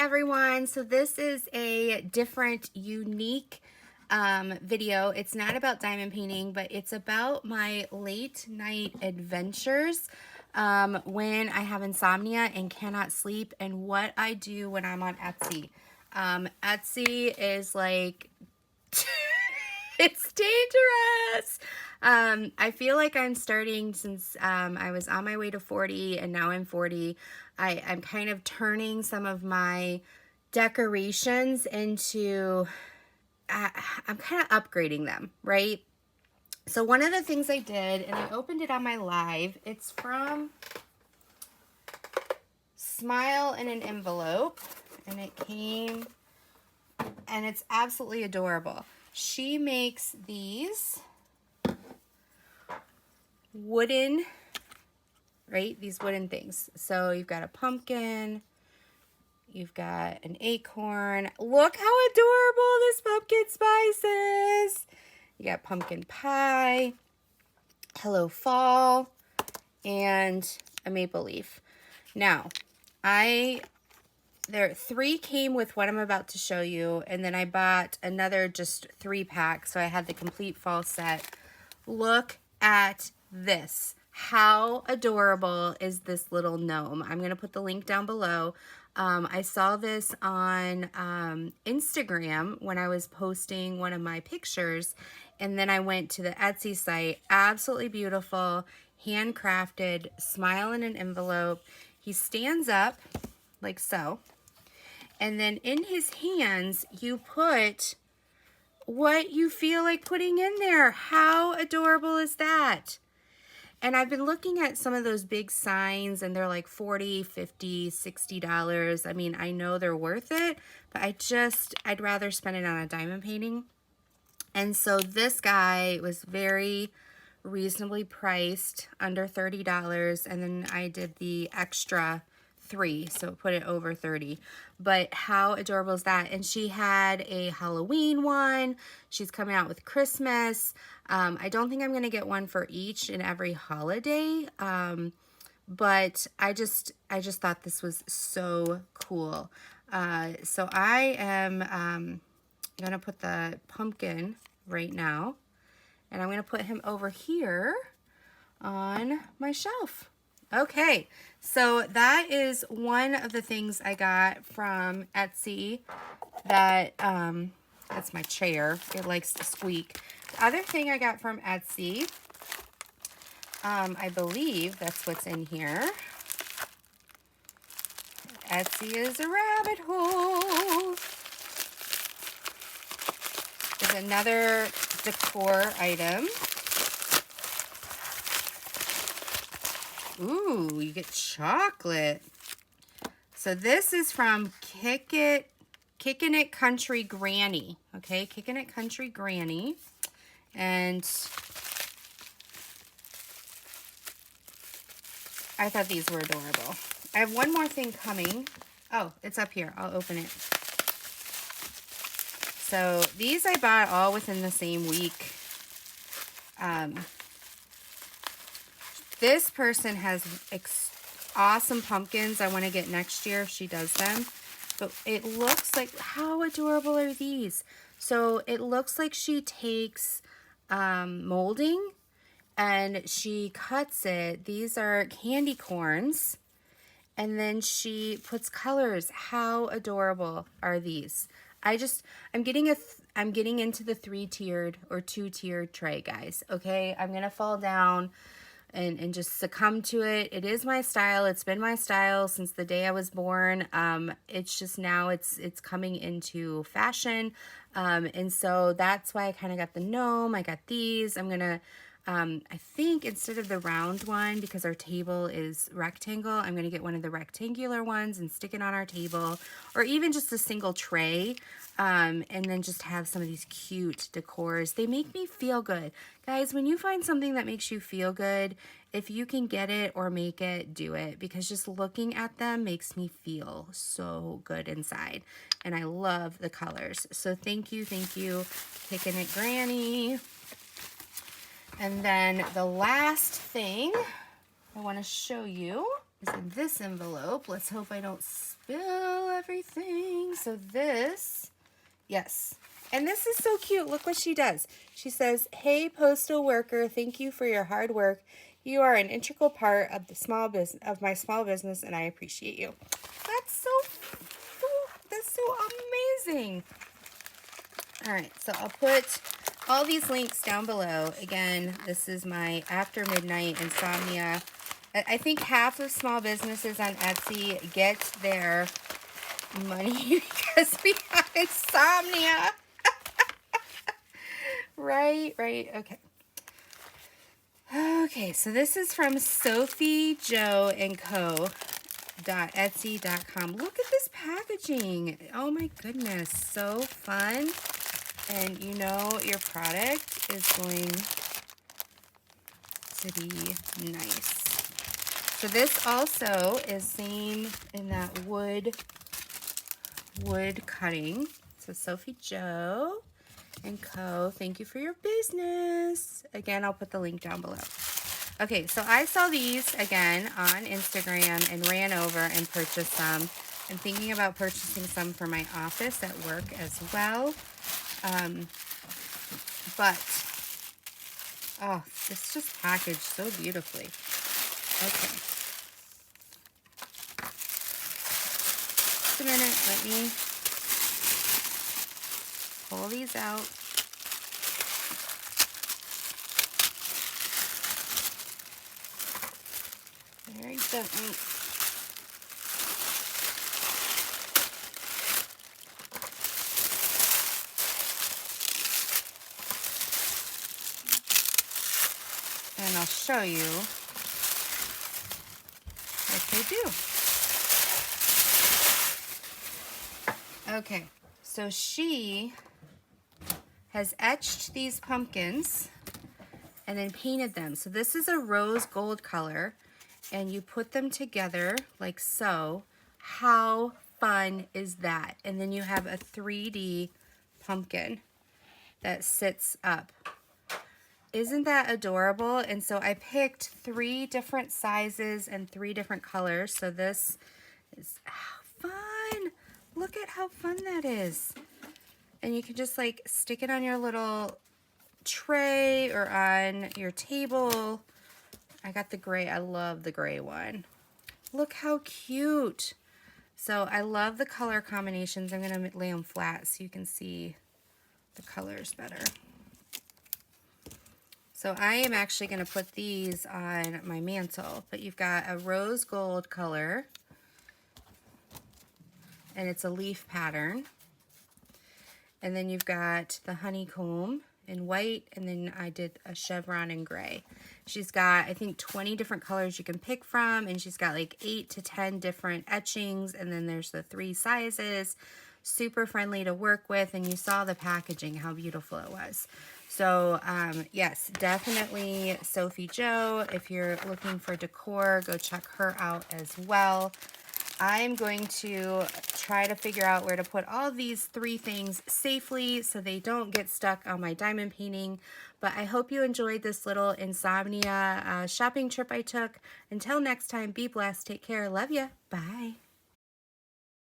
everyone. So this is a different, unique video. It's not about diamond painting, but it's about my late night adventures when I have insomnia and cannot sleep, and what I do when I'm on Etsy. Etsy is like it's dangerous. I feel like I'm starting, since I was on my way to 40 and now I'm 40, I'm kind of turning some of my decorations into, I'm kind of upgrading them, right? So one of the things I did, and I opened it on my live, it's from Smile in an Envelope, and it came, and it's absolutely adorable. She makes these wooden, right? These wooden things. So you've got a pumpkin, you've got an acorn. Look how adorable this pumpkin spice is. You got pumpkin pie, hello fall, and a maple leaf. Now, there 3 came with what I'm about to show you, and then I bought another just 3-pack, so I had the complete fall set. Look at this. How adorable is this little gnome? I'm going to put the link down below. I saw this on Instagram when I was posting one of my pictures, and then I went to the Etsy site. Absolutely beautiful, handcrafted, smile in an envelope. He stands up like so. And then in his hands, you put what you feel like putting in there. How adorable is that? And I've been looking at some of those big signs, and they're like $40, $50, $60. I mean, I know they're worth it, but I'd rather spend it on a diamond painting. And so this guy was very reasonably priced, under $30. And then I did the extra 3, so put it over 30. But how adorable is that? And she had a Halloween one. She's coming out with Christmas. I don't think I'm going to get one for each and every holiday, but I just thought this was so cool. So I am going to put the pumpkin right now, and I'm going to put him over here on my shelf. Okay, so that is one of the things I got from Etsy. That's my chair. It likes to squeak. The other thing I got from Etsy, I believe that's what's in here. Etsy is a rabbit hole. There's another decor item. Ooh, you get chocolate. So this is from Kickin It Country Granny. Okay, Kickin It Country Granny. And I thought these were adorable. I have one more thing coming. Oh, it's up here. I'll open it. So these I bought all within the same week. This person has awesome pumpkins I want to get next year if she does them. But it looks like, how adorable are these? So it looks like she takes molding and she cuts it. These are candy corns. And then she puts colors. How adorable are these? I'm getting into the 3-tiered or 2-tiered tray, guys. Okay, I'm gonna fall down and just succumb to it. It is my style. It's been my style since the day I was born. It's just now it's coming into fashion. And so that's why I kind of got the gnome. I got these. I'm gonna, I think instead of the round one, because our table is rectangle, I'm gonna get one of the rectangular ones and stick it on our table, or even just a single tray, and then just have some of these cute decors. They make me feel good. Guys, when you find something that makes you feel good, if you can get it or make it, do it, because just looking at them makes me feel so good inside. And I love the colors. So thank you, Kickin It Granny. And then the last thing I want to show you is in this envelope. Let's hope I don't spill everything. So this, yes. And this is so cute. Look what she does. She says, "Hey, postal worker, thank you for your hard work. You are an integral part of my small business, and I appreciate you." That's so amazing. All right, so I'll put all these links down below. Again, this is my after midnight insomnia. I think half of small businesses on Etsy get their money because we have insomnia. Right, okay. Okay, so this is from SophieJoAndCo.etsy.com. Look at this packaging. Oh my goodness, so fun. And you know your product is going to be nice. So this also is same in that wood cutting. So SophieJoAndCo, thank you for your business. Again, I'll put the link down below. Okay, so I saw these again on Instagram and ran over and purchased some. I'm thinking about purchasing some for my office at work as well. But, oh, it's just packaged so beautifully. Okay. Just a minute, let me pull these out. Very gently. And I'll show you what they do. Okay, so she has etched these pumpkins and then painted them. So this is a rose gold color, and you put them together like so. How fun is that? And then you have a 3D pumpkin that sits up. Isn't that adorable? And so I picked 3 different sizes and 3 different colors. So this is fun. Look at how fun that is. And you can just like stick it on your little tray or on your table. I got the gray. I love the gray one. Look how cute. So I love the color combinations. I'm going to lay them flat so you can see the colors better. So I am actually going to put these on my mantle, but you've got a rose gold color, and it's a leaf pattern. And then you've got the honeycomb in white, and then I did a chevron in gray. She's got, I think, 20 different colors you can pick from, and she's got like 8 to 10 different etchings, and then there's the 3 sizes. Super friendly to work with, and you saw the packaging, how beautiful it was. So, yes, definitely Sophie Jo. If you're looking for decor, go check her out as well. I'm going to try to figure out where to put all these 3 things safely so they don't get stuck on my diamond painting. But I hope you enjoyed this little insomnia shopping trip I took. Until next time, be blessed. Take care. Love ya. Bye.